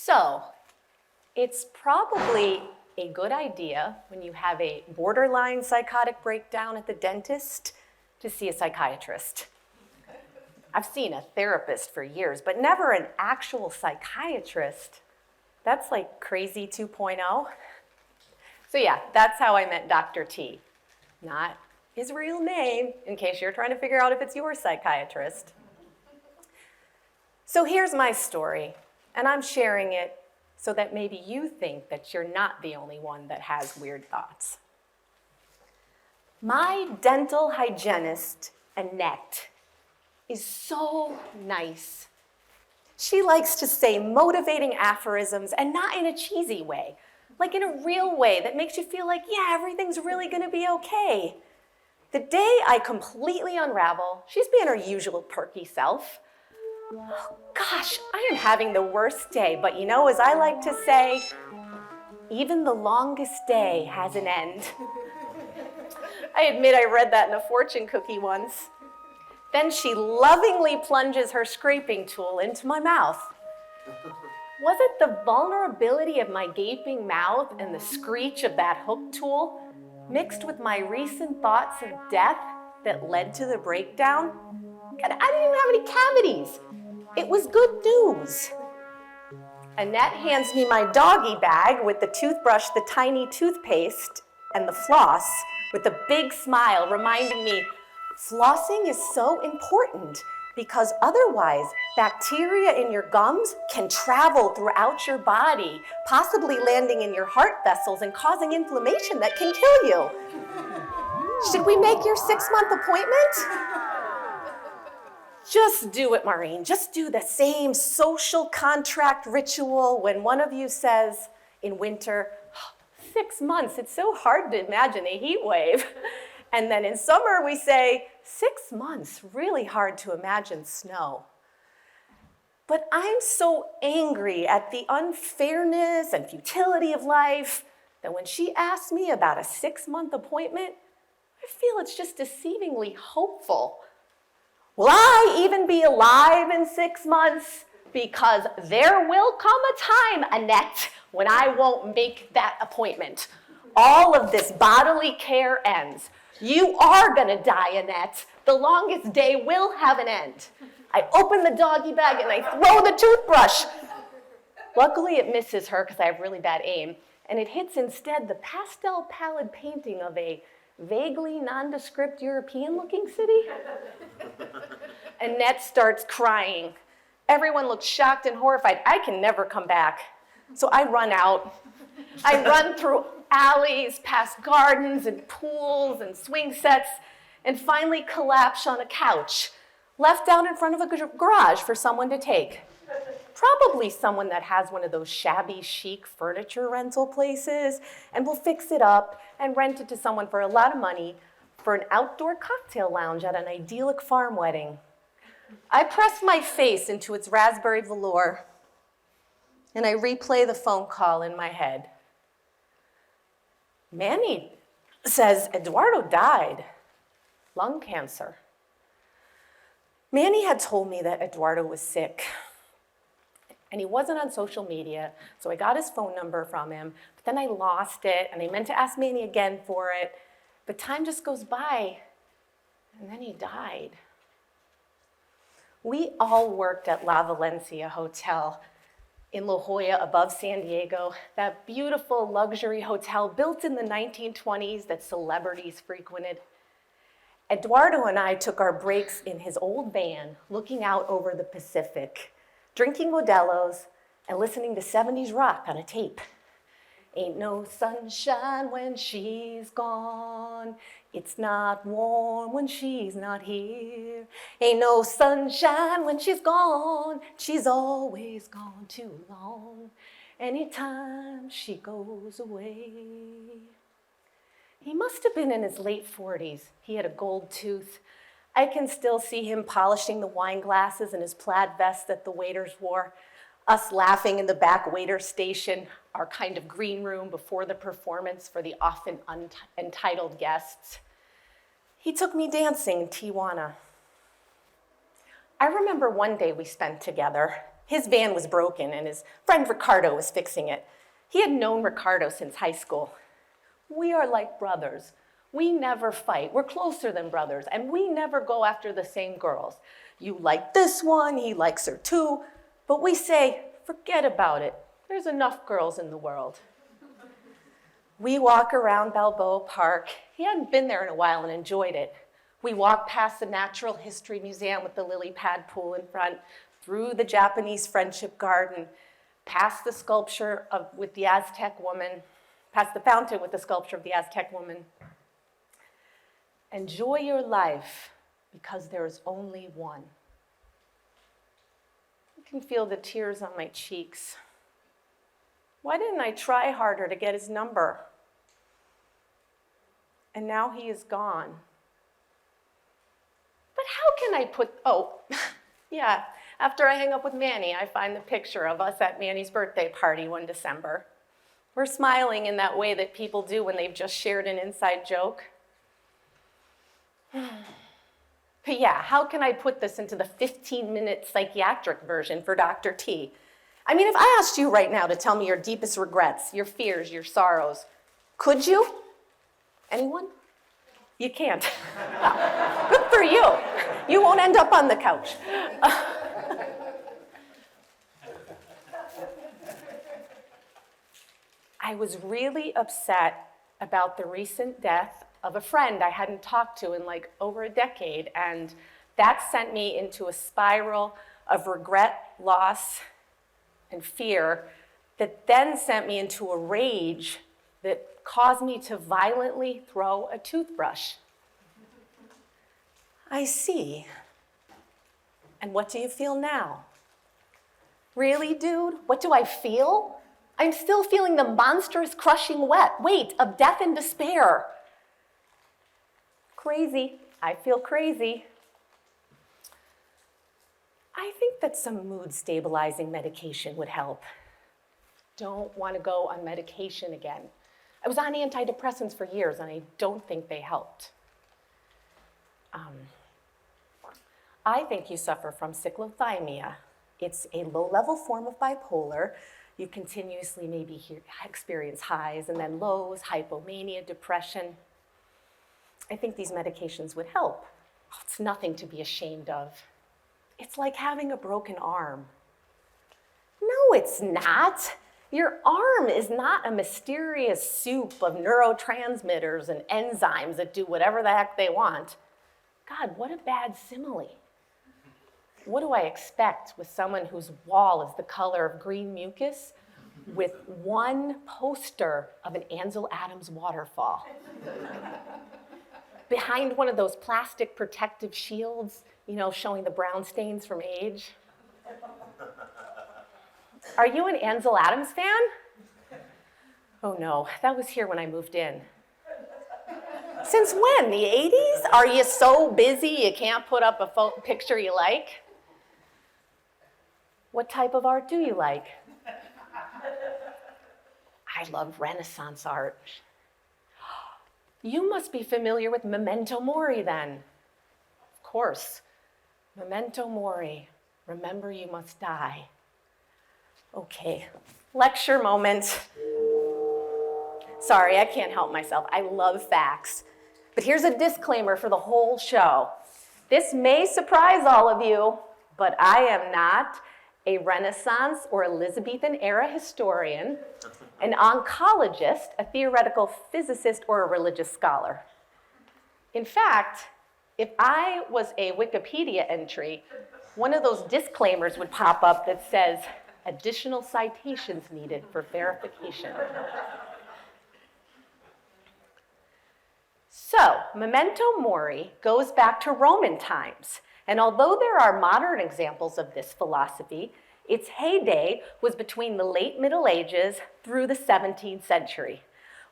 So, it's probably a good idea when you have a borderline psychotic breakdown at the dentist to see a psychiatrist. I've seen a therapist for years, but never an actual psychiatrist. That's like crazy 2.0. So yeah, that's how I met Dr. T. Not his real name, in case you're trying to figure out if it's your psychiatrist. So here's my story, and I'm sharing it so that maybe you think that you're not the only one that has weird thoughts. My dental hygienist, Annette, is so nice. She likes to say motivating aphorisms, and not in a cheesy way, like in a real way that makes you feel like, yeah, everything's really gonna be okay. The day I completely unravel, she's being her usual perky self. Oh, gosh, I am having the worst day, but you know, as I like to say, even the longest day has an end. I admit I read that in a fortune cookie once. Then she lovingly plunges her scraping tool into my mouth. Was it the vulnerability of my gaping mouth and the screech of that hook tool, mixed with my recent thoughts of death, that led to the breakdown? God, I didn't even have any cavities. It was good news. Annette hands me my doggy bag with the toothbrush, the tiny toothpaste, and the floss with a big smile, reminding me, flossing is so important because otherwise bacteria in your gums can travel throughout your body, possibly landing in your heart vessels and causing inflammation that can kill you. Should we make your 6-month appointment? Just do it, Maureen. Just do the same social contract ritual when one of you says in winter, 6 months, it's so hard to imagine a heat wave. And then in summer we say, 6 months, really hard to imagine snow. But I'm so angry at the unfairness and futility of life that when she asked me about a 6-month appointment, I feel it's just deceivingly hopeful. Will I even be alive in 6 months? Because there will come a time, Annette, when I won't make that appointment. All of this bodily care ends. You are gonna die, Annette. The longest day will have an end. I open the doggy bag and I throw the toothbrush. Luckily it misses her because I have really bad aim, and it hits instead the pastel pallid painting of a vaguely nondescript European-looking city. Annette starts crying. Everyone looks shocked and horrified. I can never come back. So I run out. I run through alleys, past gardens and pools and swing sets, and finally collapse on a couch, left out in front of a garage for someone to take. Probably someone that has one of those shabby chic furniture rental places and will fix it up and rent it to someone for a lot of money for an outdoor cocktail lounge at an idyllic farm wedding. I press my face into its raspberry velour and I replay the phone call in my head. Manny says Eduardo died, lung cancer. Manny had told me that Eduardo was sick, and he wasn't on social media, so I got his phone number from him, but then I lost it, and I meant to ask Manny again for it, but time just goes by, and then he died. We all worked at La Valencia Hotel in La Jolla above San Diego, that beautiful luxury hotel built in the 1920s that celebrities frequented. Eduardo and I took our breaks in his old van, looking out over the Pacific, drinking Modelo's and listening to 70s rock on a tape. Ain't no sunshine when she's gone. It's not warm when she's not here. Ain't no sunshine when she's gone. She's always gone too long. Anytime she goes away. He must have been in his late 40s. He had a gold tooth. I can still see him polishing the wine glasses in his plaid vest that the waiters wore, us laughing in the back waiter station, our kind of green room before the performance for the often entitled guests. He took me dancing in Tijuana. I remember one day we spent together. His van was broken and his friend Ricardo was fixing it. He had known Ricardo since high school. We are like brothers. We never fight. We're closer than brothers, and we never go after the same girls. You like this one, he likes her too, but we say, forget about it. There's enough girls in the world. We walk around Balboa Park. He hadn't been there in a while and enjoyed it. We walk past the Natural History Museum with the lily pad pool in front, through the Japanese Friendship Garden, past the sculpture with the Aztec woman, past the fountain with the sculpture of the Aztec woman. Enjoy your life because there is only one. I can feel the tears on my cheeks. Why didn't I try harder to get his number? And now he is gone. But how can I yeah, after I hang up with Manny, I find the picture of us at Manny's birthday party one December. We're smiling in that way that people do when they've just shared an inside joke. But yeah, how can I put this into the 15-minute psychiatric version for Dr. T? I mean, if I asked you right now to tell me your deepest regrets, your fears, your sorrows, could you? Anyone? You can't. Well, good for you. You won't end up on the couch. I was really upset about the recent death of a friend I hadn't talked to in like over a decade, and that sent me into a spiral of regret, loss, and fear that then sent me into a rage that caused me to violently throw a toothbrush. I see. And what do you feel now? Really, dude? What do I feel? I'm still feeling the monstrous crushing weight of death and despair. Crazy. I feel crazy. I think that some mood stabilizing medication would help. Don't want to go on medication again. I was on antidepressants for years and I don't think they helped. I think you suffer from cyclothymia. It's a low-level form of bipolar. You continuously maybe experience highs and then lows, hypomania, depression. I think these medications would help. Oh, it's nothing to be ashamed of. It's like having a broken arm. No, it's not. Your arm is not a mysterious soup of neurotransmitters and enzymes that do whatever the heck they want. God, what a bad simile. What do I expect with someone whose wall is the color of green mucus with one poster of an Ansel Adams waterfall? Behind one of those plastic protective shields, you know, showing the brown stains from age. Are you an Ansel Adams fan? Oh no, that was here when I moved in. Since when, the 80s? Are you so busy you can't put up a picture you like? What type of art do you like? I love Renaissance art. You must be familiar with Memento Mori then. Of course. Memento Mori. Remember you must die. Okay, lecture moment. Sorry, I can't help myself. I love facts. But here's a disclaimer for the whole show. This may surprise all of you, but I am not a Renaissance or Elizabethan era historian, an oncologist, a theoretical physicist, or a religious scholar. In fact, if I was a Wikipedia entry, one of those disclaimers would pop up that says, additional citations needed for verification. memento mori goes back to Roman times. And although there are modern examples of this philosophy, its heyday was between the late Middle Ages through the 17th century,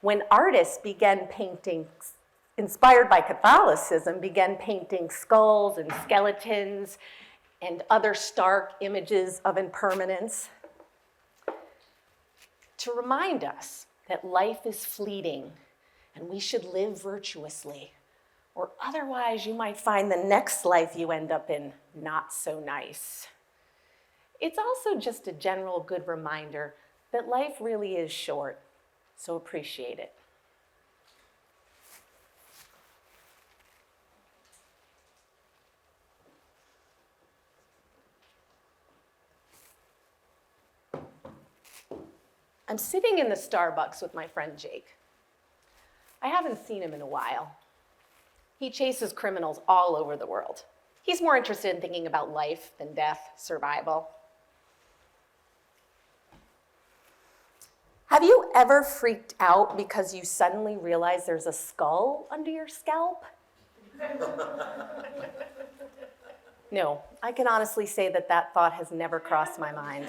when artists began painting, inspired by Catholicism, began painting skulls and skeletons and other stark images of impermanence to remind us that life is fleeting and we should live virtuously, or otherwise you might find the next life you end up in not so nice. It's also just a general good reminder that life really is short, so appreciate it. I'm sitting in the Starbucks with my friend Jake. I haven't seen him in a while. He chases criminals all over the world. He's more interested in thinking about life than death, survival. Have you ever freaked out because you suddenly realize there's a skull under your scalp? No, I can honestly say that that thought has never crossed my mind.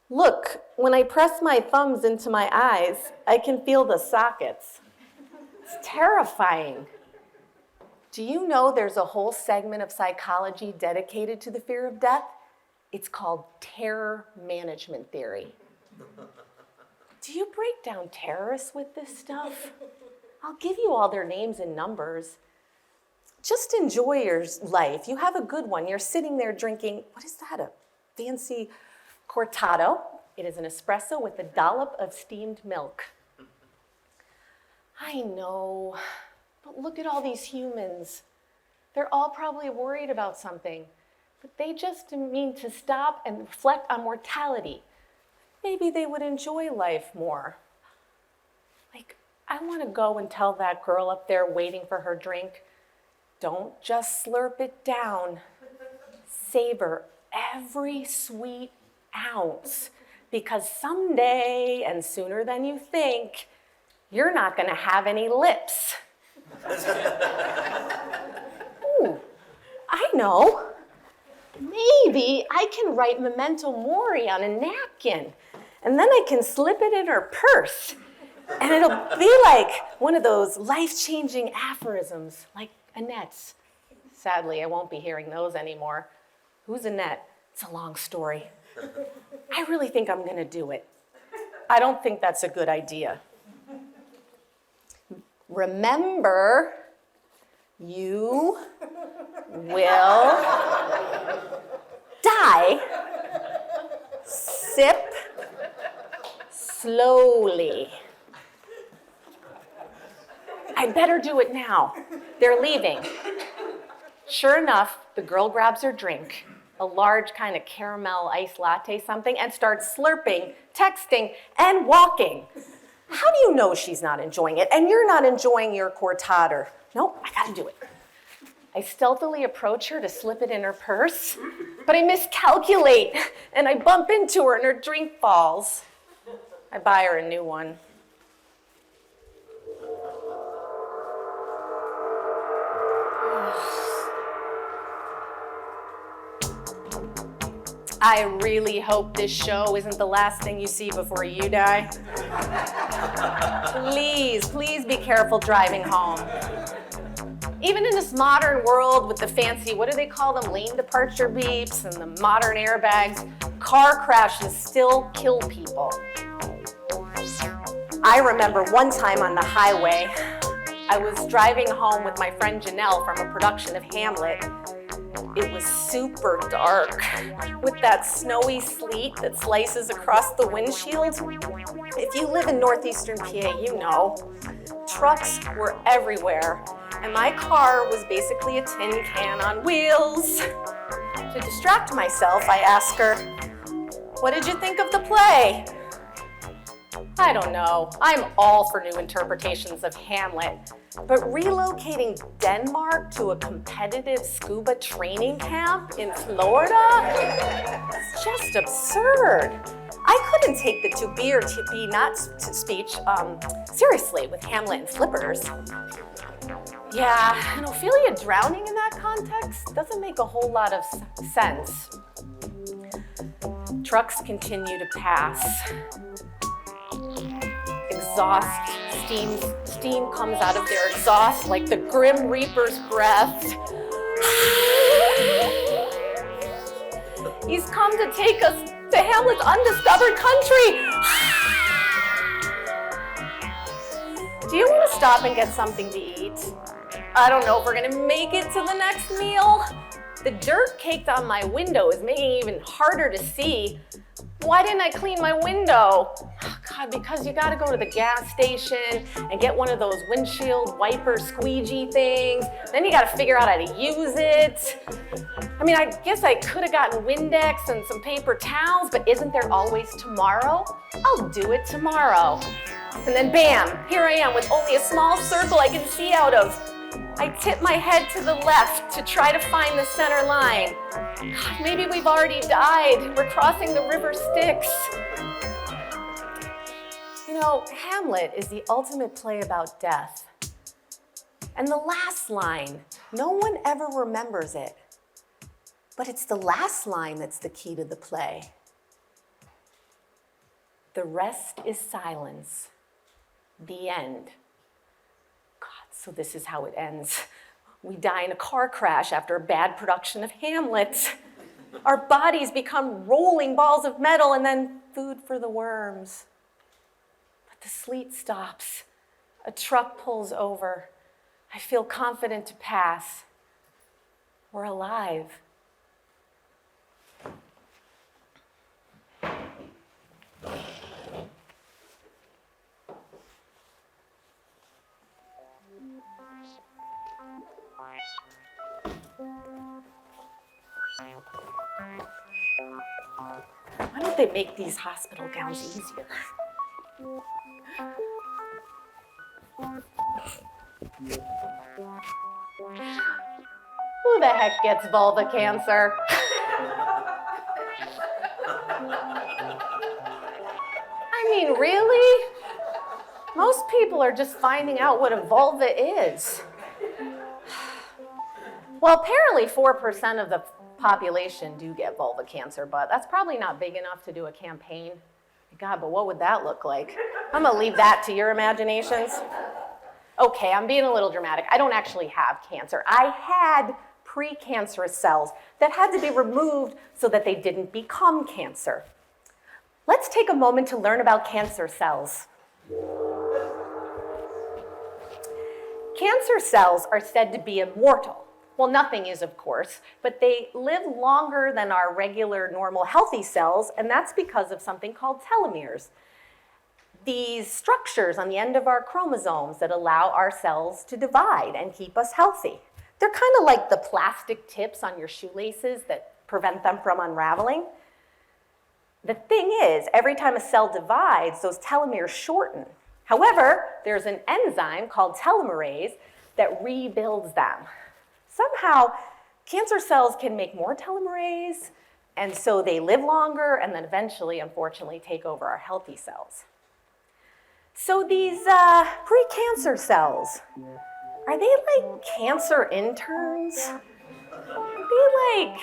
Look, when I press my thumbs into my eyes, I can feel the sockets. It's terrifying. Do you know there's a whole segment of psychology dedicated to the fear of death? It's called terror management theory. Do you break down terrorists with this stuff? I'll give you all their names and numbers. Just enjoy your life. You have a good one. You're sitting there drinking, what is that, a fancy cortado? It is an espresso with a dollop of steamed milk. I know, but look at all these humans. They're all probably worried about something, but they just mean to stop and reflect on mortality. Maybe they would enjoy life more. Like, I want to go and tell that girl up there waiting for her drink, don't just slurp it down. Savor every sweet ounce, because someday, and sooner than you think, you're not going to have any lips. Ooh, I know. Maybe I can write memento mori on a napkin, and then I can slip it in her purse, and it'll be like one of those life-changing aphorisms, like Annette's. Sadly, I won't be hearing those anymore. Who's Annette? It's a long story. I really think I'm going to do it. I don't think that's a good idea. Remember, you will die. Sip slowly. I better do it now. They're leaving. Sure enough, the girl grabs her drink, a large kind of caramel iced latte something, and starts slurping, texting, and walking. How do you know she's not enjoying it? And you're not enjoying your cortado. Nope, I gotta do it. I stealthily approach her to slip it in her purse, but I miscalculate, and I bump into her and her drink falls. I buy her a new one. I really hope this show isn't the last thing you see before you die. Please be careful driving home. Even in this modern world with the fancy, what do they call them, lane departure beeps and the modern airbags, car crashes still kill people. I remember one time on the highway, I was driving home with my friend Janelle from a production of Hamlet. It was super dark with that snowy sleet that slices across the windshield. If you live in northeastern PA, you know. Trucks were everywhere, and my car was basically a tin can on wheels. To distract myself, I asked her, "What did you think of the play?" I don't know. I'm all for new interpretations of Hamlet, but relocating Denmark to a competitive scuba training camp in Florida? It's just absurd. I couldn't take the to be or to be not speech seriously with Hamlet and flippers. Yeah, and Ophelia drowning in that context doesn't make a whole lot of sense. Trucks continue to pass. Exhaust, steam comes out of their exhaust like the Grim Reaper's breath. He's come to take us to Hamlet's undiscovered country. Do you want to stop and get something to eat? I don't know if we're gonna make it to the next meal. The dirt caked on my window is making it even harder to see. Why didn't I clean my window? Oh God, because you gotta go to the gas station and get one of those windshield wiper squeegee things. Then you gotta figure out how to use it. I mean, I guess I could have gotten Windex and some paper towels, but isn't there always tomorrow? I'll do it tomorrow. And then bam, here I am with only a small circle I can see out of. I tip my head to the left to try to find the center line. God, maybe we've already died. We're crossing the river Styx. You know, Hamlet is the ultimate play about death. And the last line, no one ever remembers it. But it's the last line that's the key to the play. The rest is silence. The end. So this is how it ends. We die in a car crash after a bad production of Hamlet. Our bodies become rolling balls of metal and then food for the worms. But the sleet stops. A truck pulls over. I feel confident to pass. We're alive. Why don't they make these hospital gowns easier? Who the heck gets vulva cancer? I mean, really? Most people are just finding out what a vulva is. Well, apparently 4% of the population do get vulva cancer, but that's probably not big enough to do a campaign. God, but what would that look like? I'm gonna leave that to your imaginations. Okay, I'm being a little dramatic. I don't actually have cancer. I had precancerous cells that had to be removed so that they didn't become cancer. Let's take a moment to learn about cancer cells. Cancer cells are said to be immortal. Well, nothing is, of course, but they live longer than our regular, normal, healthy cells, and that's because of something called telomeres. These structures on the end of our chromosomes that allow our cells to divide and keep us healthy. They're kind of like the plastic tips on your shoelaces that prevent them from unraveling. The thing is, every time a cell divides, those telomeres shorten. However, there's an enzyme called telomerase that rebuilds them. Somehow, cancer cells can make more telomerase, and so they live longer and then eventually, unfortunately, take over our healthy cells. So these pre-cancer cells, are they like cancer interns? Are they like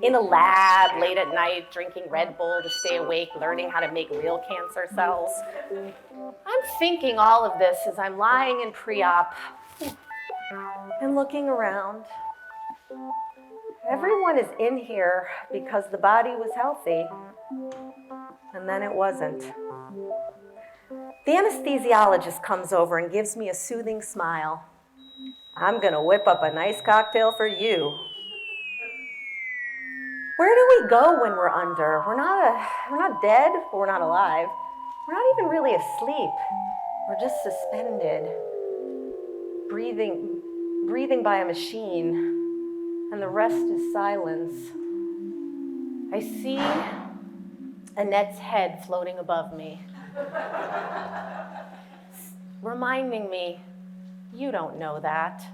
in a lab late at night drinking Red Bull to stay awake, learning how to make real cancer cells? I'm thinking all of this as I'm lying in pre-op and looking around. Everyone is in here because the body was healthy, and then it wasn't. The anesthesiologist comes over and gives me a soothing smile. I'm gonna whip up a nice cocktail for you. Where do we go when we're under? We're not dead, but we're not alive. We're not even really asleep. We're just suspended, breathing by a machine, and the rest is silence. I see Annette's head floating above me. reminding me, you don't know that.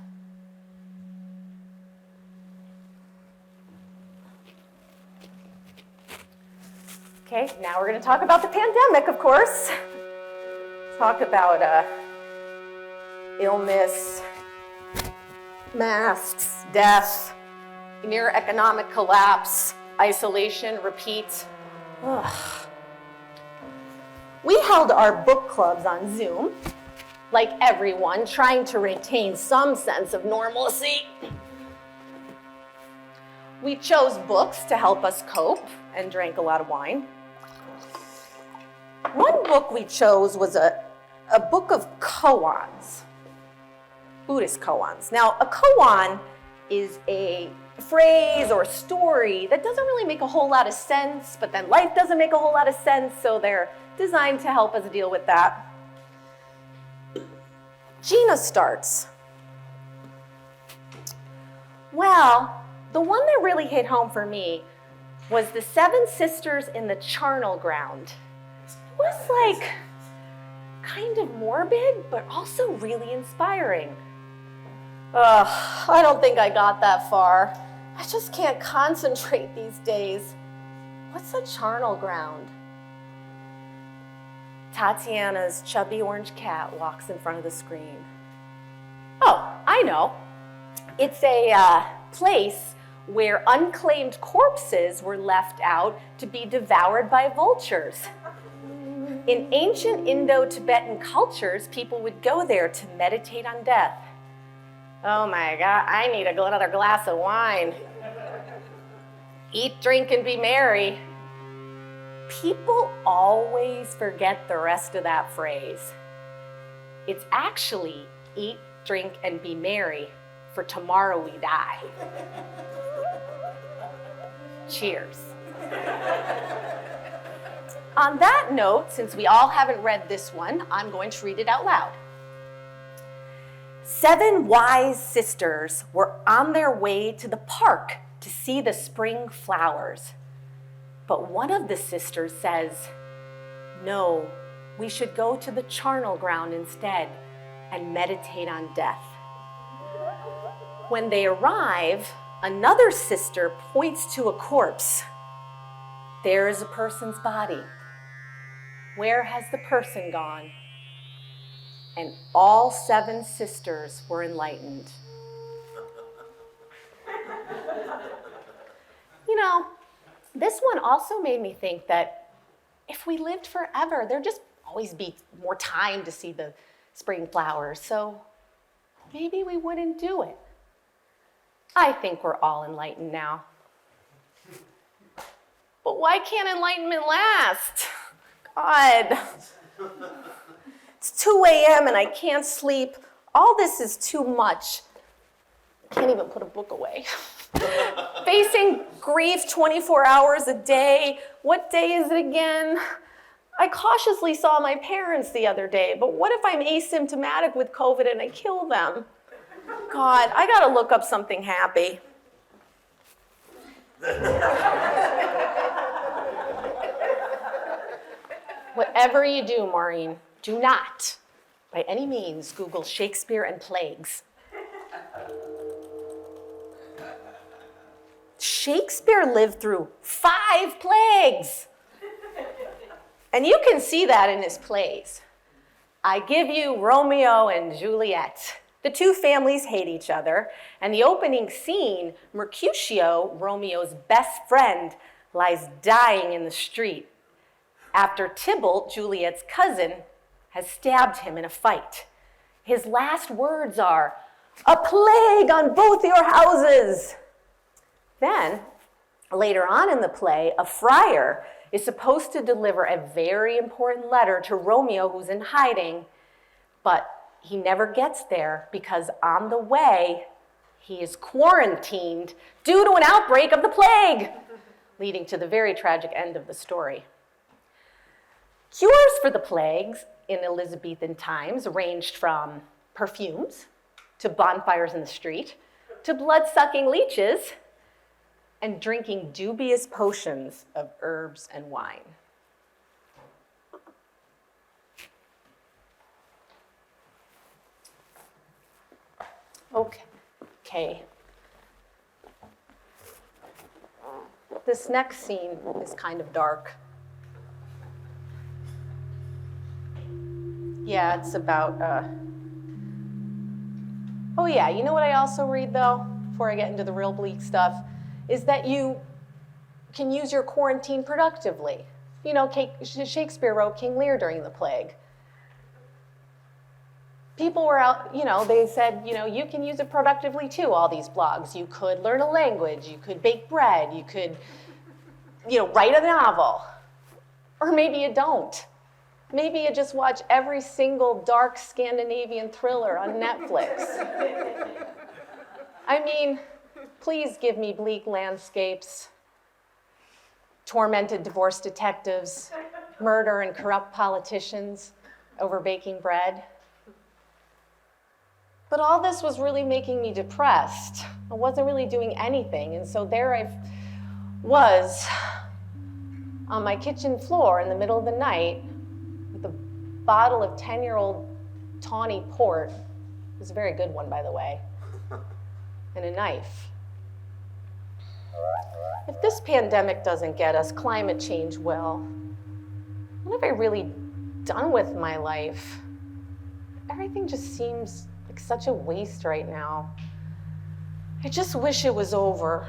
Okay, now we're going to talk about the pandemic, of course. Talk about illness, masks, death, near economic collapse, isolation, repeat. Ugh. We held our book clubs on Zoom, like everyone, trying to retain some sense of normalcy. We chose books to help us cope and drank a lot of wine. One book we chose was a book of koans, Buddhist koans. Now, a koan is a phrase or a story that doesn't really make a whole lot of sense, but then life doesn't make a whole lot of sense, so they're designed to help us deal with that. Gina starts. Well, the one that really hit home for me was the 7 sisters in the charnel ground. It was like kind of morbid, but also really inspiring. Ugh, I don't think I got that far. I just can't concentrate these days. What's a charnel ground? Tatiana's chubby orange cat walks in front of the screen. Oh, I know. It's a place where unclaimed corpses were left out to be devoured by vultures. In ancient Indo-Tibetan cultures, people would go there to meditate on death. Oh my God, I need another glass of wine. Eat, drink, and be merry. People always forget the rest of that phrase. It's actually eat, drink, and be merry, for tomorrow we die. Cheers. On that note, since we all haven't read this one, I'm going to read it out loud. 7 wise sisters were on their way to the park to see the spring flowers. But one of the sisters says, no, we should go to the charnel ground instead and meditate on death. When they arrive, another sister points to a corpse. There is a person's body. Where has the person gone? And all 7 sisters were enlightened. You know, this one also made me think that if we lived forever, there'd just always be more time to see the spring flowers, so maybe we wouldn't do it. I think we're all enlightened now. But why can't enlightenment last? God. It's 2 a.m. and I can't sleep. All this is too much. I can't even put a book away. Facing grief 24 hours a day. What day is it again? I cautiously saw my parents the other day, but what if I'm asymptomatic with COVID and I kill them? God, I gotta look up something happy. Whatever you do, Maureen, do not, by any means, Google Shakespeare and plagues. Shakespeare lived through 5 plagues. And you can see that in his plays. I give you Romeo and Juliet. The 2 families hate each other, and the opening scene, Mercutio, Romeo's best friend, lies dying in the street after Tybalt, Juliet's cousin, has stabbed him in a fight. His last words are, "A plague on both your houses." Then, later on in the play, a friar is supposed to deliver a very important letter to Romeo, who's in hiding, but he never gets there because on the way, he is quarantined due to an outbreak of the plague, leading to the very tragic end of the story. Cures for the plagues in Elizabethan times ranged from perfumes to bonfires in the street to blood-sucking leeches and drinking dubious potions of herbs and wine. Okay. This next scene is kind of dark. Yeah, it's about, oh yeah, you know what I also read though, before I get into the real bleak stuff, is that you can use your quarantine productively. You know, Shakespeare wrote King Lear during the plague. People were out, you know, they said, you know, you can use it productively too, all these blogs. You could learn a language, you could bake bread, you could, you know, write a novel. Or maybe you don't. Maybe you just watch every single dark Scandinavian thriller on Netflix. I mean, please give me bleak landscapes, tormented divorce detectives, murder and corrupt politicians over baking bread. But all this was really making me depressed. I wasn't really doing anything, and so there I was on my kitchen floor in the middle of the night with a bottle of 10-year-old tawny port. It was a very good one, by the way, and a knife. If this pandemic doesn't get us, climate change will. What have I really done with my life? Everything just seems like such a waste right now. I just wish it was over.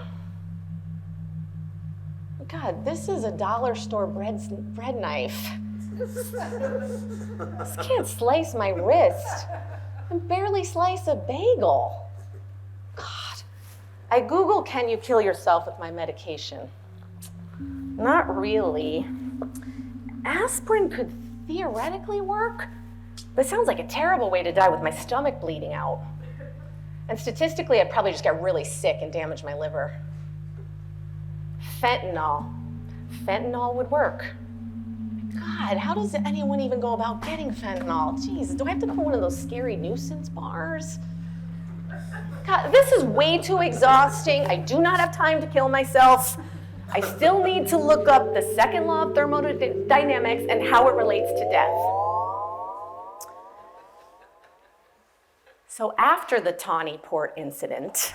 God, this is a dollar store bread knife. This can't slice my wrist. I can barely slice a bagel. God. I Google, can you kill yourself with my medication? Not really. Aspirin could theoretically work, but it sounds like a terrible way to die with my stomach bleeding out. And statistically, I'd probably just get really sick and damage my liver. Fentanyl. Fentanyl would work. God, how does anyone even go about getting fentanyl? Jeez, do I have to go to one of those scary nuisance bars? God, this is way too exhausting. I do not have time to kill myself. I still need to look up the second law of thermodynamics and how it relates to death. So after the tawny port incident,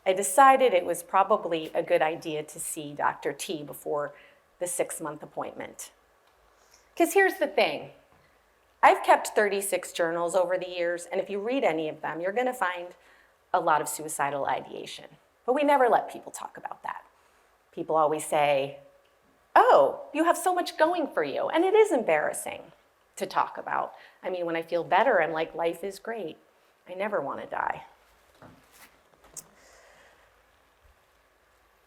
I decided it was probably a good idea to see Dr. T before the 6-month appointment. Because here's the thing. I've kept 36 journals over the years, and if you read any of them, you're going to find a lot of suicidal ideation. But we never let people talk about that. People always say, oh, you have so much going for you. And it is embarrassing to talk about. I mean, when I feel better, I'm like, life is great. I never want to die.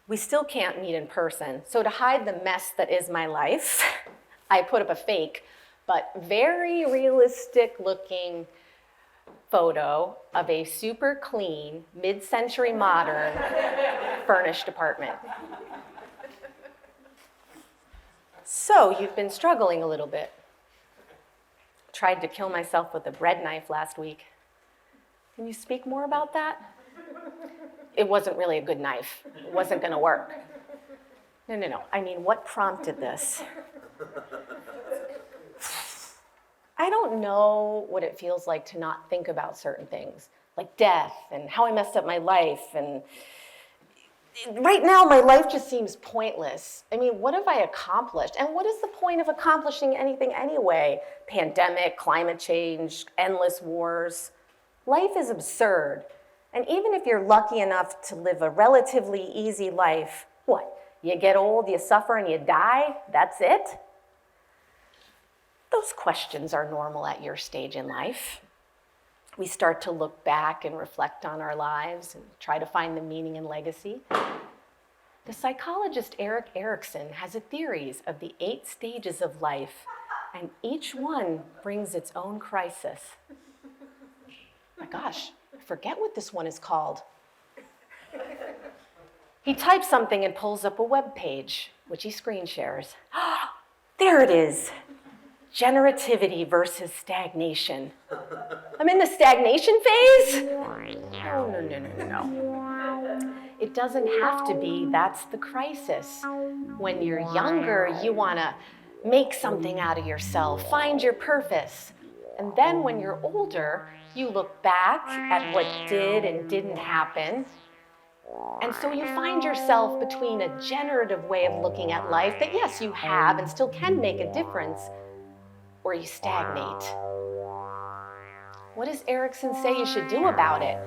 We still can't meet in person. So to hide the mess that is my life, I put up a fake, but very realistic looking photo of a super clean, mid-century modern furnished apartment. So you've been struggling a little bit. Tried to kill myself with a bread knife last week. Can you speak more about that? It wasn't really a good knife. It wasn't going to work. No. I mean, what prompted this? I don't know what it feels like to not think about certain things, like death and how I messed up my life. And right now, my life just seems pointless. I mean, what have I accomplished? And what is the point of accomplishing anything anyway? Pandemic, climate change, endless wars. Life is absurd. And even if you're lucky enough to live a relatively easy life, what? You get old, you suffer, and you die? That's it? Those questions are normal at your stage in life. We start to look back and reflect on our lives and try to find the meaning and legacy. The psychologist Erik Erikson has a theories of the 8 stages of life, and each one brings its own crisis. My gosh, I forget what this one is called. He types something and pulls up a web page, which he screen shares. There it is. Generativity versus stagnation. I'm in the stagnation phase? No. It doesn't have to be. That's the crisis. When you're younger, you want to make something out of yourself, find your purpose. And then when you're older, you look back at what did and didn't happen. And so you find yourself between a generative way of looking at life that, yes, you have and still can make a difference, or you stagnate. What does Erickson say you should do about it?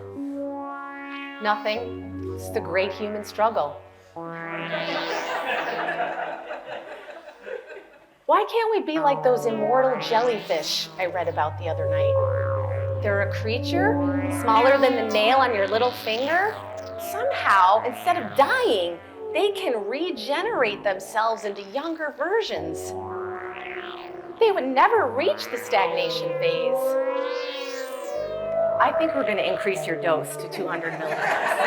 Nothing. It's the great human struggle. Why can't we be like those immortal jellyfish I read about the other night? They're a creature smaller than the nail on your little finger. Somehow, instead of dying, they can regenerate themselves into younger versions. They would never reach the stagnation phase. I think we're going to increase your dose to 200 milligrams.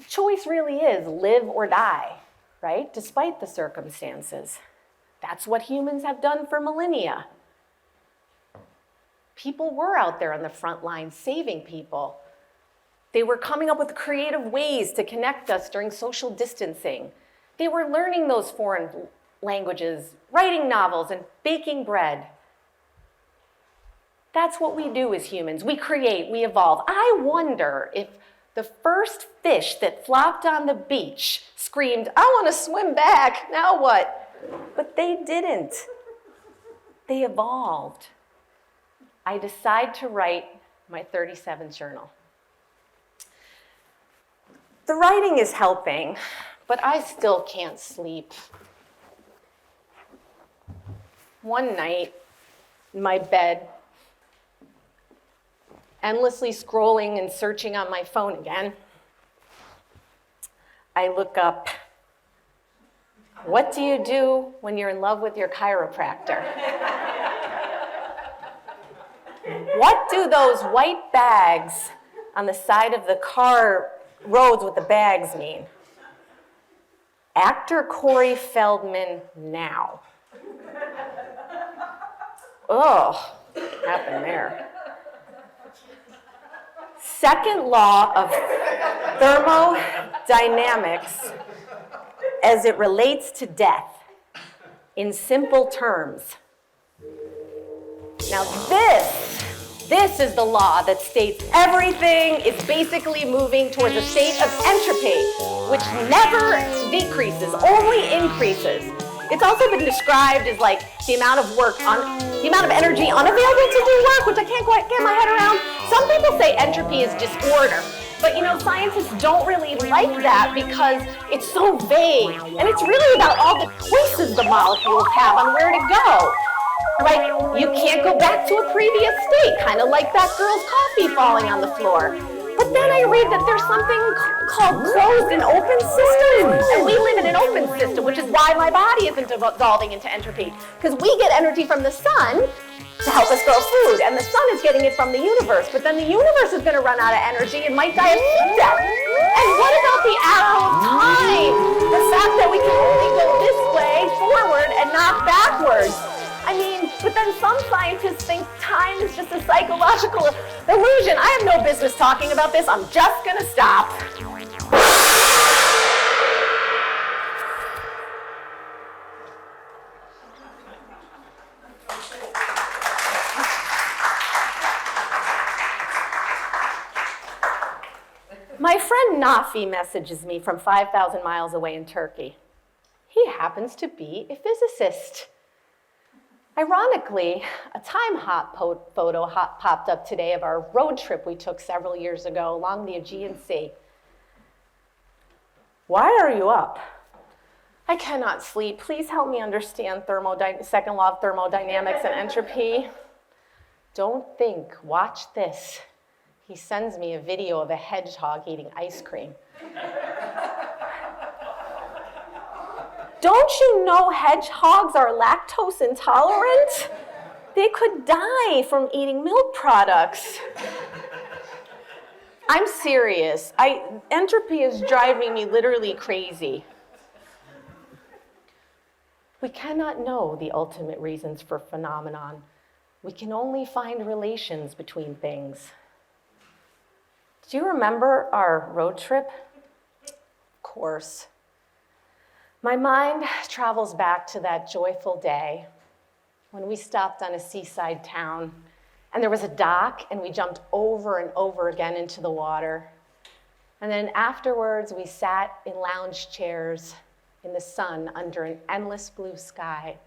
Choice really is live or die, right? Despite the circumstances. That's what humans have done for millennia. People were out there on the front lines saving people. They were coming up with creative ways to connect us during social distancing. They were learning those foreign languages, writing novels, and baking bread. That's what we do as humans. We create, we evolve. I wonder if the first fish that flopped on the beach screamed, "I want to swim back, now what?" But they didn't. They evolved. I decide to write my 37th journal. The writing is helping, but I still can't sleep. One night, in my bed, endlessly scrolling and searching on my phone again, I look up, what do you do when you're in love with your chiropractor? What do those white bags on the side of the car roads with the bags mean? Actor Corey Feldman now. Oh, what happened there? Second law of thermodynamics as it relates to death in simple terms. Now this is the law that states everything is basically moving towards a state of entropy, which never decreases, only increases. It's also been described as like the amount of energy unavailable to do work, which I can't quite get my head around. Some people say entropy is disorder, but scientists don't really like that because it's so vague, and it's really about all the choices the molecules have on where to go. Right? You can't go back to a previous state, kind of like that girl's coffee falling on the floor. But then I read that there's something called closed and open systems, and we live in an open system, which is why my body isn't dissolving into entropy, because we get energy from the sun to help us grow food, and the sun is getting it from the universe, but then the universe is going to run out of energy and might die of heat death. And what about the arrow of time? The fact that we can only go this way forward and not backwards. But then some scientists think time is just a psychological illusion. I have no business talking about this. I'm just going to stop. My friend Nafi messages me from 5,000 miles away in Turkey. He happens to be a physicist. Ironically, a time hop photo popped up today of our road trip we took several years ago along the Aegean Sea. Why are you up? I cannot sleep. Please help me understand second law of thermodynamics and entropy. Don't think. Watch this. He sends me a video of a hedgehog eating ice cream. Don't you know hedgehogs are lactose intolerant? They could die from eating milk products. I'm serious. Entropy is driving me literally crazy. We cannot know the ultimate reasons for phenomenon. We can only find relations between things. Do you remember our road trip? Of course. My mind travels back to that joyful day when we stopped on a seaside town and there was a dock and we jumped over and over again into the water. And then afterwards, we sat in lounge chairs in the sun under an endless blue sky.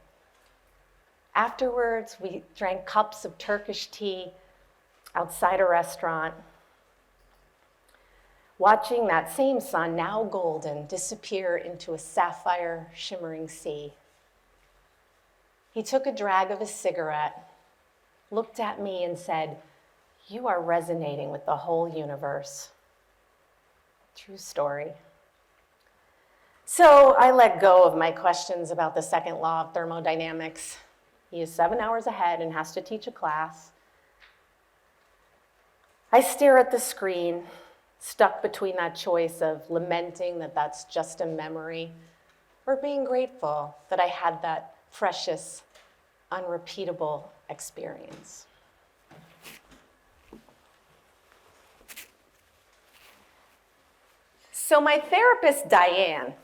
Afterwards, we drank cups of Turkish tea outside a restaurant, watching that same sun, now golden, disappear into a sapphire shimmering sea. He took a drag of his cigarette, looked at me and said, "You are resonating with the whole universe." True story. So I let go of my questions about the second law of thermodynamics. He is 7 hours ahead and has to teach a class. I stare at the screen, stuck between that choice of lamenting that that's just a memory or being grateful that I had that precious, unrepeatable experience. So my therapist, Diane,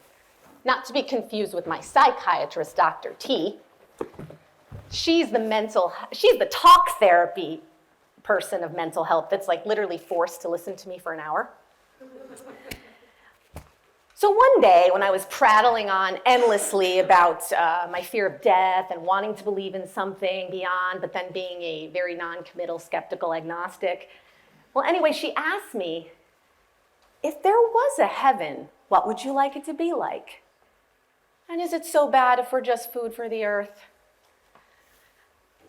not to be confused with my psychiatrist, Dr. T, she's the talk therapy person of mental health that's like literally forced to listen to me for an hour. So one day when I was prattling on endlessly about my fear of death and wanting to believe in something beyond, but then being a very non-committal, skeptical agnostic, well, anyway, she asked me, if there was a heaven, what would you like it to be like? And is it so bad if we're just food for the earth?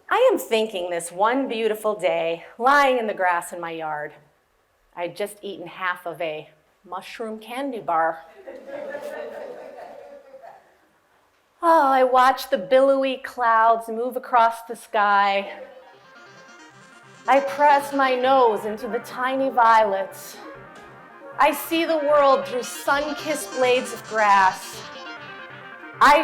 I am thinking this one beautiful day, lying in the grass in my yard. I'd just eaten half of a mushroom candy bar. Oh, I watched the billowy clouds move across the sky. I press my nose into the tiny violets. I see the world through sun-kissed blades of grass. I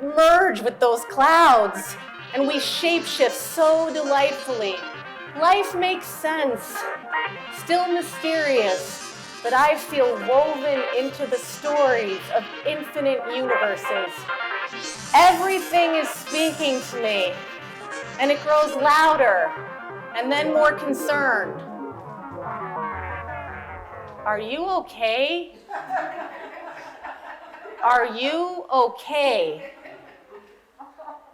merge with those clouds, and we shapeshift so delightfully. Life makes sense, still mysterious, but I feel woven into the stories of infinite universes. Everything is speaking to me, and it grows louder, and then more concerned. Are you okay? Are you okay?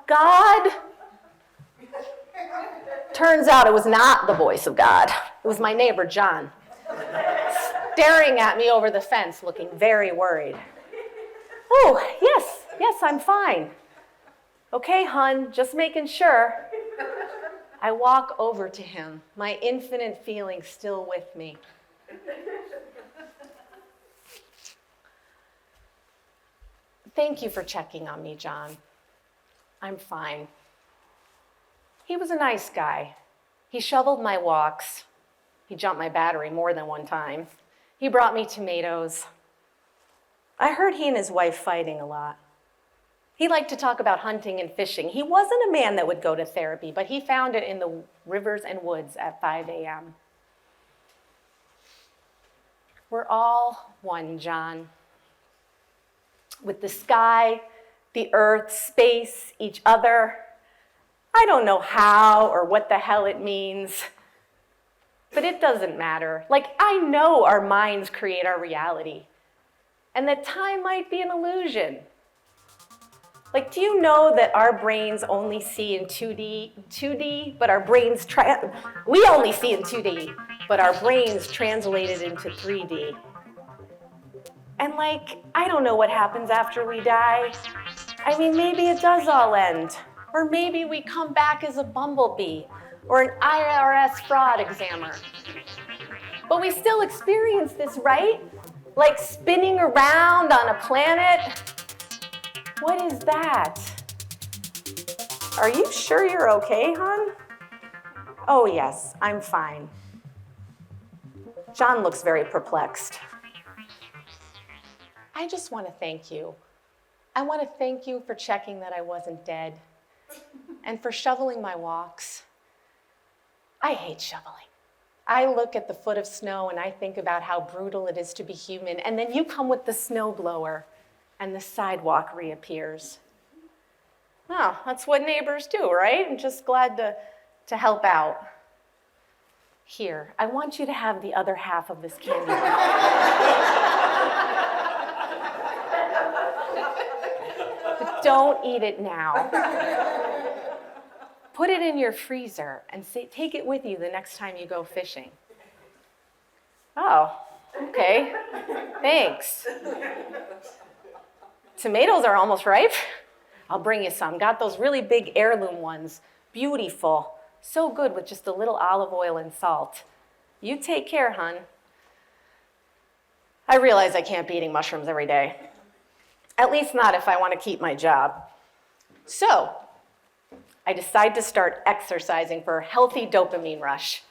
God? Turns out it was not the voice of God. It was my neighbor, John, staring at me over the fence, looking very worried. Oh, yes, I'm fine. Okay, hun, just making sure. I walk over to him, my infinite feelings still with me. Thank you for checking on me, John. I'm fine. He was a nice guy. He shoveled my walks. He jumped my battery more than one time. He brought me tomatoes. I heard he and his wife fighting a lot. He liked to talk about hunting and fishing. He wasn't a man that would go to therapy, but he found it in the rivers and woods at 5 a.m. We're all one, John. With the sky, the earth, space, each other. I don't know how or what the hell it means, but it doesn't matter. Like, I know our minds create our reality, and that time might be an illusion. Like, do you know that our brains only see in 2D, but our brains, we only see in 2D, but our brains translate it into 3D. And like, I don't know what happens after we die. I mean, maybe it does all end. Or maybe we come back as a bumblebee or an IRS fraud examiner. But we still experience this, right? Like spinning around on a planet. What is that? Are you sure you're okay, hon? Oh yes, I'm fine. John looks very perplexed. I just want to thank you. I want to thank you for checking that I wasn't dead. and for shoveling my walks. I hate shoveling. I look at the foot of snow and I think about how brutal it is to be human, and then you come with the snowblower and the sidewalk reappears. Oh, that's what neighbors do, right? I'm just glad to help out. Here, I want you to have the other half of this candy bar. But don't eat it now. Put it in your freezer and take it with you the next time you go fishing. Oh, okay, thanks. Tomatoes are almost ripe. I'll bring you some. Got those really big heirloom ones. Beautiful. So good with just a little olive oil and salt. You take care, hon. I realize I can't be eating mushrooms every day. At least not if I want to keep my job. So, I decide to start exercising for a healthy dopamine rush.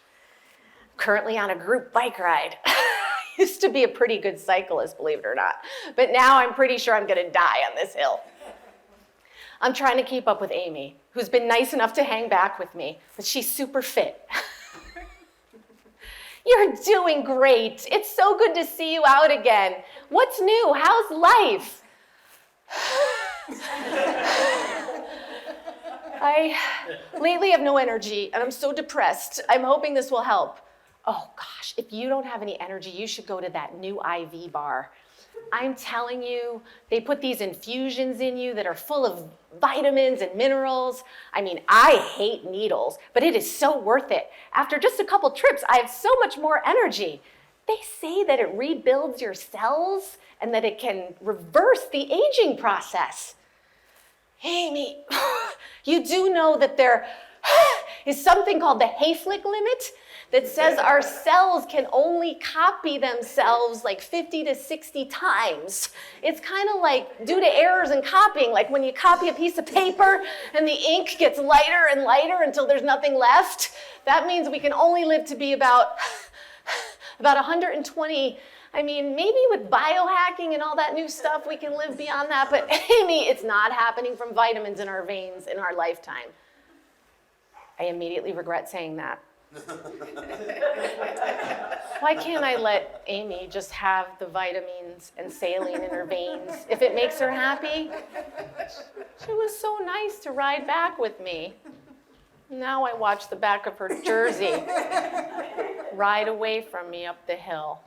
Currently on a group bike ride. Used to be a pretty good cyclist, believe it or not. But now I'm pretty sure I'm gonna die on this hill. I'm trying to keep up with Amy, who's been nice enough to hang back with me, but she's super fit. You're doing great. It's so good to see you out again. What's new? How's life? I lately have no energy and I'm so depressed. I'm hoping this will help. Oh gosh, if you don't have any energy, you should go to that new IV bar. I'm telling you, they put these infusions in you that are full of vitamins and minerals. I mean, I hate needles, but it is so worth it. After just a couple trips, I have so much more energy. They say that it rebuilds your cells and that it can reverse the aging process. Amy, you do know that there is something called the Hayflick limit that says our cells can only copy themselves like 50 to 60 times. It's kind of like due to errors in copying, like when you copy a piece of paper and the ink gets lighter and lighter until there's nothing left. That means we can only live to be about 120. I mean, maybe with biohacking and all that new stuff, we can live beyond that, but Amy, it's not happening from vitamins in our veins in our lifetime. I immediately regret saying that. Why can't I let Amy just have the vitamins and saline in her veins if it makes her happy? She was so nice to ride back with me. Now I watch the back of her jersey ride away from me up the hill.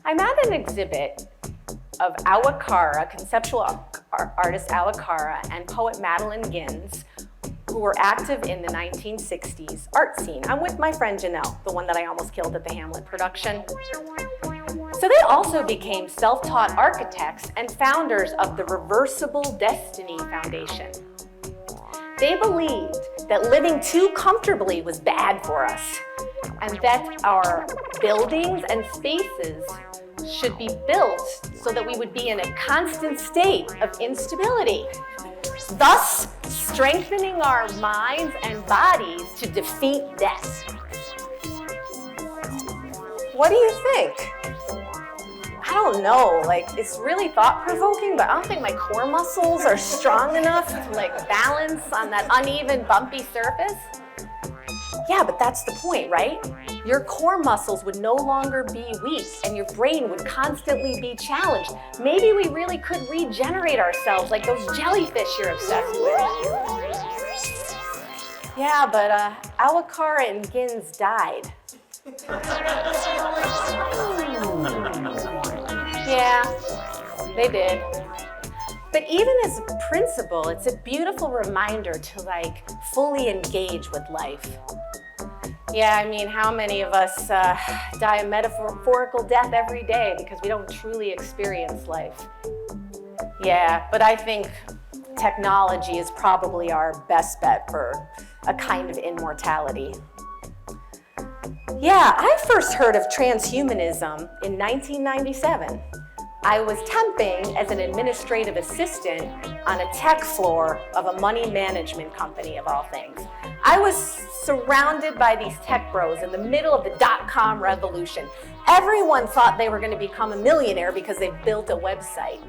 I'm at an exhibit of Awakara, conceptual artist Awakara, and poet Madeline Gins, who were active in the 1960s art scene. I'm with my friend Janelle, the one that I almost killed at the Hamlet production. So they also became self-taught architects and founders of the Reversible Destiny Foundation. They believed that living too comfortably was bad for us, and that our buildings and spaces should be built so that we would be in a constant state of instability, thus strengthening our minds and bodies to defeat death. What do you think? I don't know, like, it's really thought-provoking, but I don't think my core muscles are strong enough to like balance on that uneven, bumpy surface. Yeah, but that's the point, right? Your core muscles would no longer be weak and your brain would constantly be challenged. Maybe we really could regenerate ourselves like those jellyfish you're obsessed with. Yeah, but Awakara and Gins died. Yeah, they did. But even as a principle, it's a beautiful reminder to like fully engage with life. Yeah, I mean, how many of us die a metaphorical death every day because we don't truly experience life? Yeah, but I think technology is probably our best bet for a kind of immortality. Yeah, I first heard of transhumanism in 1997. I was temping as an administrative assistant on a tech floor of a money management company, of all things. I was surrounded by these tech bros in the middle of the dot-com revolution. Everyone thought they were going to become a millionaire because they built a website.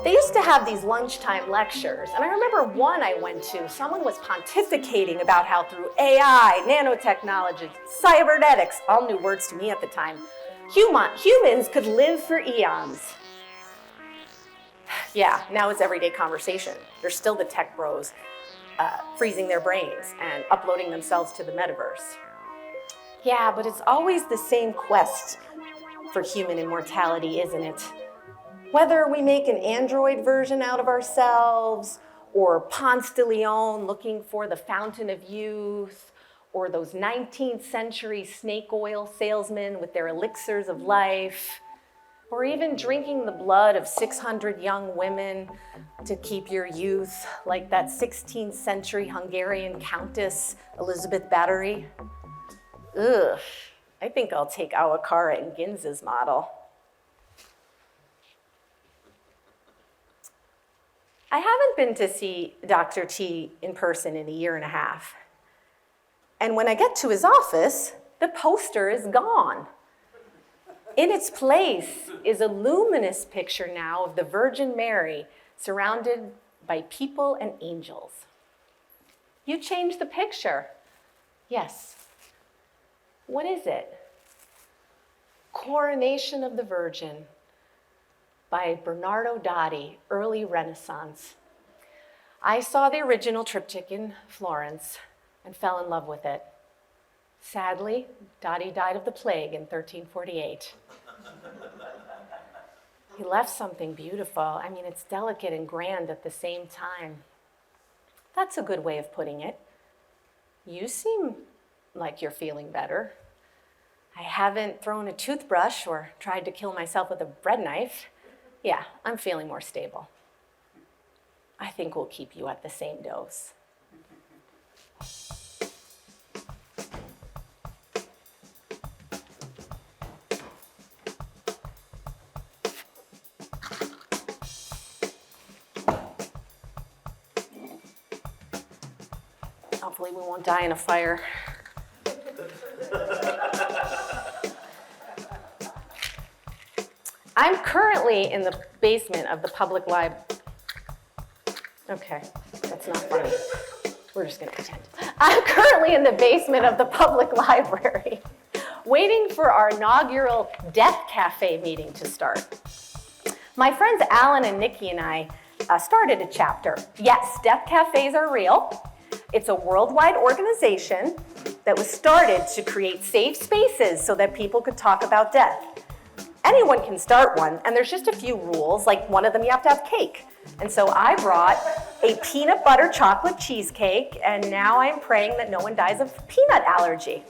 They used to have these lunchtime lectures, and I remember one I went to, someone was pontificating about how through AI, nanotechnology, cybernetics, all new words to me at the time, humans could live for eons. Yeah, now it's everyday conversation. There's still the tech bros freezing their brains and uploading themselves to the metaverse. Yeah, but it's always the same quest for human immortality, isn't it? Whether we make an android version out of ourselves, or Ponce de Leon looking for the fountain of youth, or those 19th century snake oil salesmen with their elixirs of life, or even drinking the blood of 600 young women to keep your youth, like that 16th century Hungarian countess, Elizabeth Bathory. Ugh, I think I'll take Awakara and Ginza's model. I haven't been to see Dr. T in person in a year and a half. And when I get to his office, the poster is gone. In its place is a luminous picture now of the Virgin Mary surrounded by people and angels. You changed the picture. Yes. What is it? Coronation of the Virgin by Bernardo Dotti, early Renaissance. I saw the original triptych in Florence and fell in love with it. Sadly, Dotti died of the plague in 1348. He left something beautiful. I mean, it's delicate and grand at the same time. That's a good way of putting it. You seem like you're feeling better. I haven't thrown a toothbrush or tried to kill myself with a bread knife. Yeah, I'm feeling more stable. I think we'll keep you at the same dose. Hopefully we won't die in a fire. I'm currently in the basement of the public library. Okay, that's not funny. We're just gonna pretend. I'm currently in the basement of the public library, waiting for our inaugural Death Cafe meeting to start. My friends Alan and Nikki and I started a chapter. Yes, Death Cafes are real. It's a worldwide organization that was started to create safe spaces so that people could talk about death. Anyone can start one, and there's just a few rules, like one of them you have to have cake. And so I brought a peanut butter chocolate cheesecake, and now I'm praying that no one dies of peanut allergy.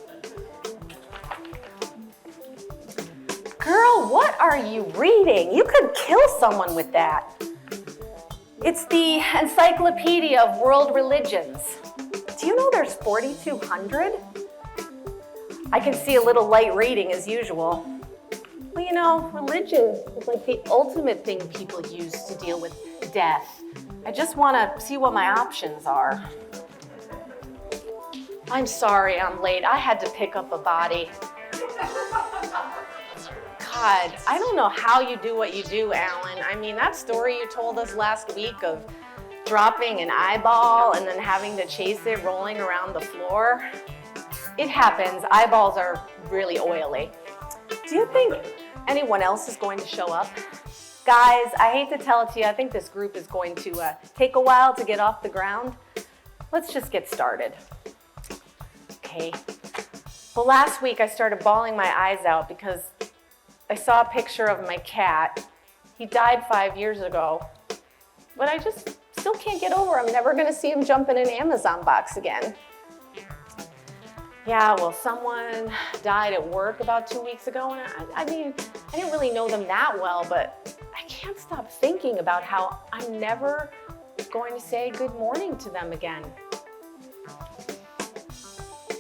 Girl, what are you reading? You could kill someone with that. It's the Encyclopedia of World Religions. Do you know there's 4,200? I can see a little light reading as usual. Well, you know, religion is like the ultimate thing people use to deal with death. I just want to see what my options are. I'm sorry I'm late. I had to pick up a body. God, I don't know how you do what you do, Alan. I mean, that story you told us last week of dropping an eyeball and then having to chase it rolling around the floor, it happens. Eyeballs are really oily. Do you think anyone else is going to show up? Guys, I hate to tell it to you, I think this group is going to take a while to get off the ground. Let's just get started. Okay. Well, last week I started bawling my eyes out because I saw a picture of my cat. He died 5 years ago, but I just still can't get over I'm never gonna see him jump in an Amazon box again. Yeah, well, someone died at work about 2 weeks ago, and I mean, I didn't really know them that well, but I can't stop thinking about how I'm never going to say good morning to them again.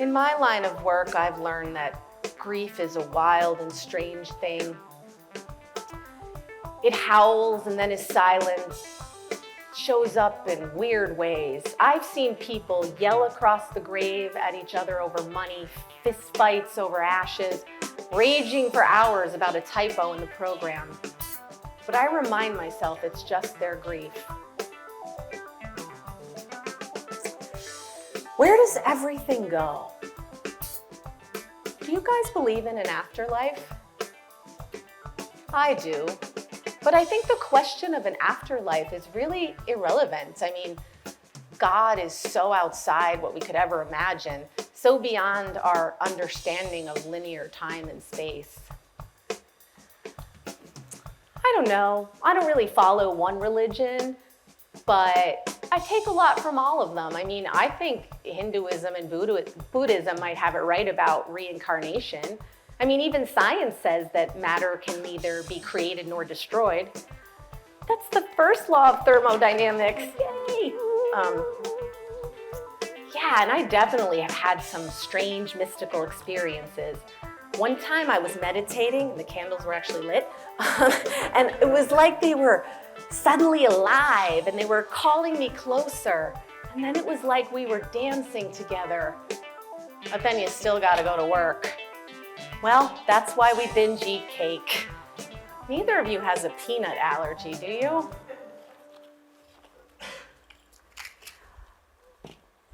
In my line of work, I've learned that grief is a wild and strange thing. It howls and then is silent, shows up in weird ways. I've seen people yell across the grave at each other over money, fist fights over ashes, raging for hours about a typo in the program. but I remind myself it's just their grief. Where does everything go? Do you guys believe in an afterlife? I do, but I think the question of an afterlife is really irrelevant. I mean, God is so outside what we could ever imagine, so beyond our understanding of linear time and space. I don't know. I don't really follow one religion, but I take a lot from all of them. I mean, I think Hinduism and Buddhism might have it right about reincarnation. I mean, even science says that matter can neither be created nor destroyed. That's the first law of thermodynamics. Yay! Yeah, and I definitely have had some strange mystical experiences. One time I was meditating, and the candles were actually lit, and it was like they were suddenly alive, and they were calling me closer. And then it was like we were dancing together. But then you still gotta go to work. Well, that's why we binge eat cake. Neither of you has a peanut allergy, do you?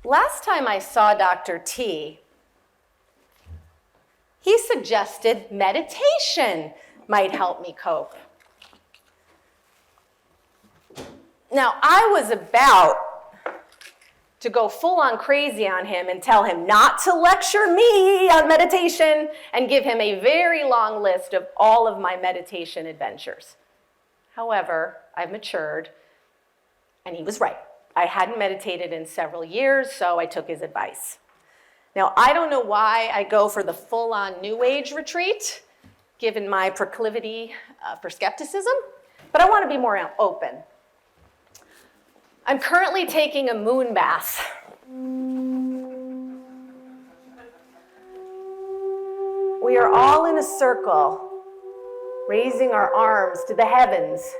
Last time I saw Dr. T, he suggested meditation might help me cope. Now, I was about to go full on crazy on him and tell him not to lecture me on meditation and give him a very long list of all of my meditation adventures. However, I've matured, and he was right. I hadn't meditated in several years, so I took his advice. Now, I don't know why I go for the full-on New Age retreat, given my proclivity for skepticism, but I want to be more open. I'm currently taking a moon bath. We are all in a circle, raising our arms to the heavens.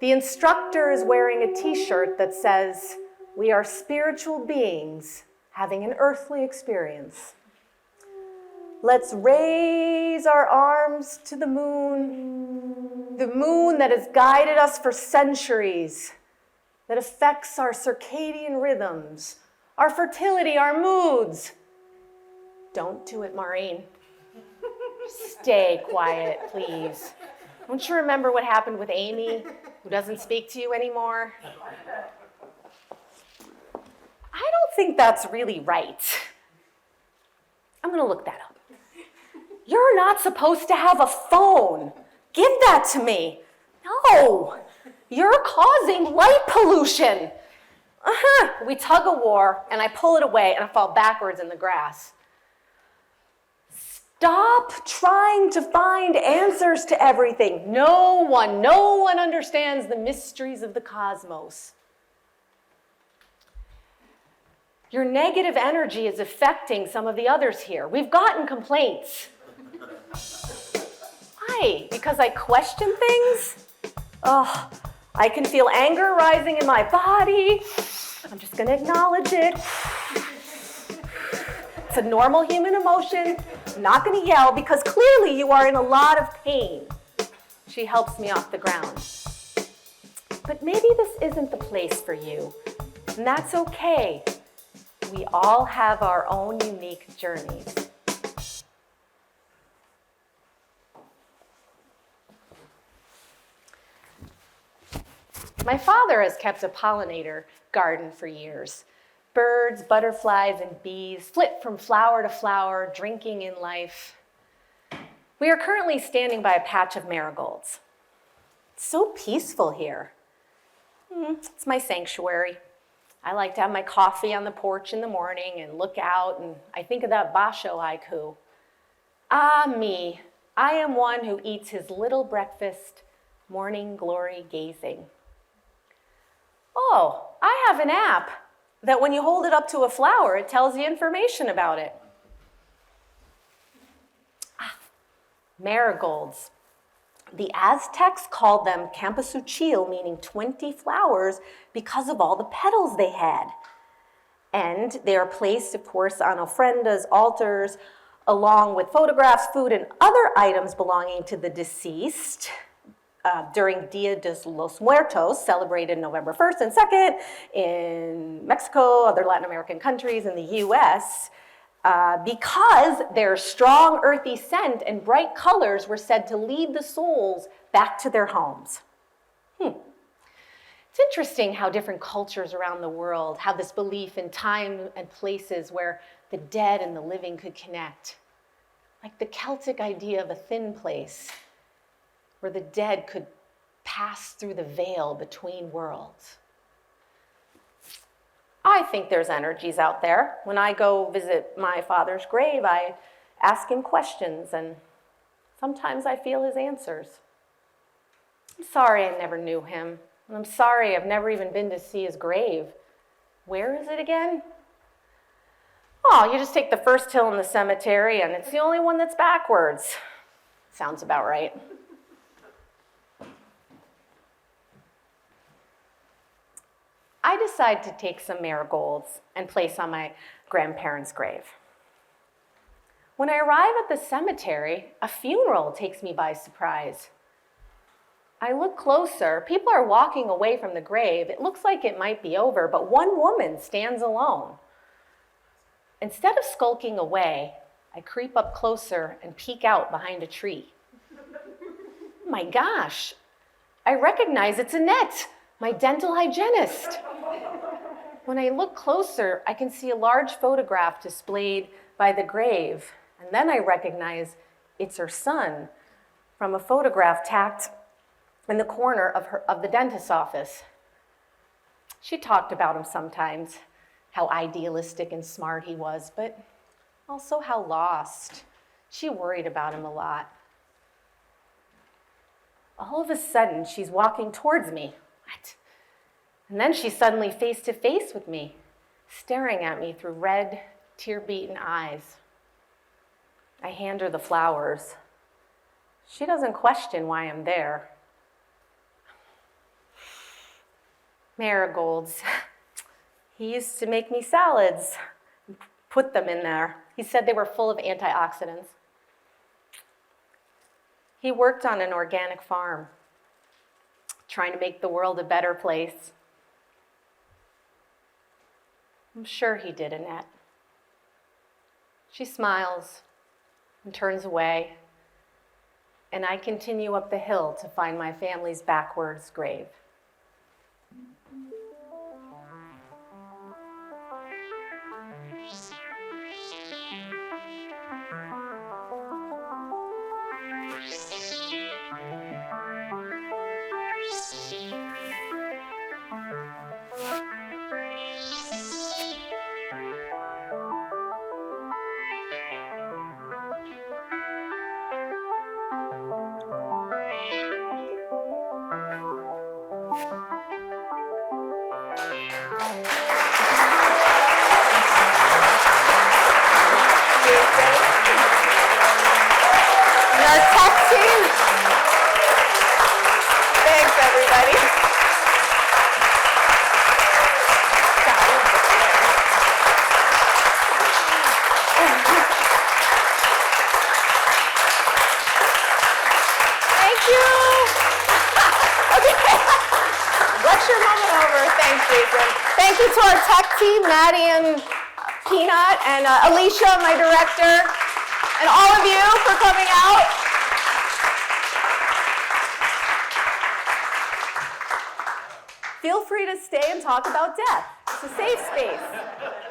The instructor is wearing a t-shirt that says, "We are spiritual beings having an earthly experience." Let's raise our arms to the moon that has guided us for centuries, that affects our circadian rhythms, our fertility, our moods. Don't do it, Maureen. Stay quiet, please. Don't you remember what happened with Amy, who doesn't speak to you anymore? I don't think that's really right. I'm gonna look that up. You're not supposed to have a phone. Give that to me. No, you're causing light pollution. We tug a war, and I pull it away, and I fall backwards in the grass. Stop trying to find answers to everything. No one understands the mysteries of the cosmos. Your negative energy is affecting some of the others here. We've gotten complaints. Why? Because I question things? Oh, I can feel anger rising in my body. I'm just going to acknowledge it. It's a normal human emotion. I'm not going to yell because clearly you are in a lot of pain. She helps me off the ground. But maybe this isn't the place for you, and that's okay. We all have our own unique journeys. My father has kept a pollinator garden for years. Birds, butterflies, and bees flit from flower to flower, drinking in life. We are currently standing by a patch of marigolds. It's so peaceful here. It's my sanctuary. I like to have my coffee on the porch in the morning and look out, and I think of that Basho haiku. Ah, me, I am one who eats his little breakfast, morning glory gazing. Oh, I have an app that when you hold it up to a flower, it tells you information about it. Marigolds. The Aztecs called them campasuchil, meaning 20 flowers, because of all the petals they had. And they are placed, of course, on ofrendas, altars, along with photographs, food, and other items belonging to the deceased. during Dia de los Muertos, celebrated November 1st and 2nd in Mexico, other Latin American countries, and the US, because their strong earthy scent and bright colors were said to lead the souls back to their homes. It's interesting how different cultures around the world have this belief in time and places where the dead and the living could connect. Like the Celtic idea of a thin place where the dead could pass through the veil between worlds. I think there's energies out there. When I go visit my father's grave, I ask him questions, and sometimes I feel his answers. I'm sorry I never knew him, and I'm sorry I've never even been to see his grave. Where is it again? Oh, you just take the first hill in the cemetery, and it's the only one that's backwards. Sounds about right. I decide to take some marigolds and place on my grandparents' grave. When I arrive at the cemetery, a funeral takes me by surprise. I look closer. People are walking away from the grave. It looks like it might be over, but one woman stands alone. Instead of skulking away, I creep up closer and peek out behind a tree. Oh my gosh, I recognize it's Annette, my dental hygienist. When I look closer, I can see a large photograph displayed by the grave, and then I recognize it's her son from a photograph tacked in the corner of the dentist's office. She talked about him sometimes, how idealistic and smart he was, but also how lost. She worried about him a lot. All of a sudden, she's walking towards me. What? And then she's suddenly face to face with me, staring at me through red, tear-beaten eyes. I hand her the flowers. She doesn't question why I'm there. Marigolds. He used to make me salads, put them in there. He said they were full of antioxidants. He worked on an organic farm, trying to make the world a better place. I'm sure he did, Annette. She smiles and turns away, and I continue up the hill to find my family's backwards grave. Thank you to our tech team, Maddie and Peanut, and Alicia, my director, and all of you for coming out. Feel free to stay and talk about death. It's a safe space.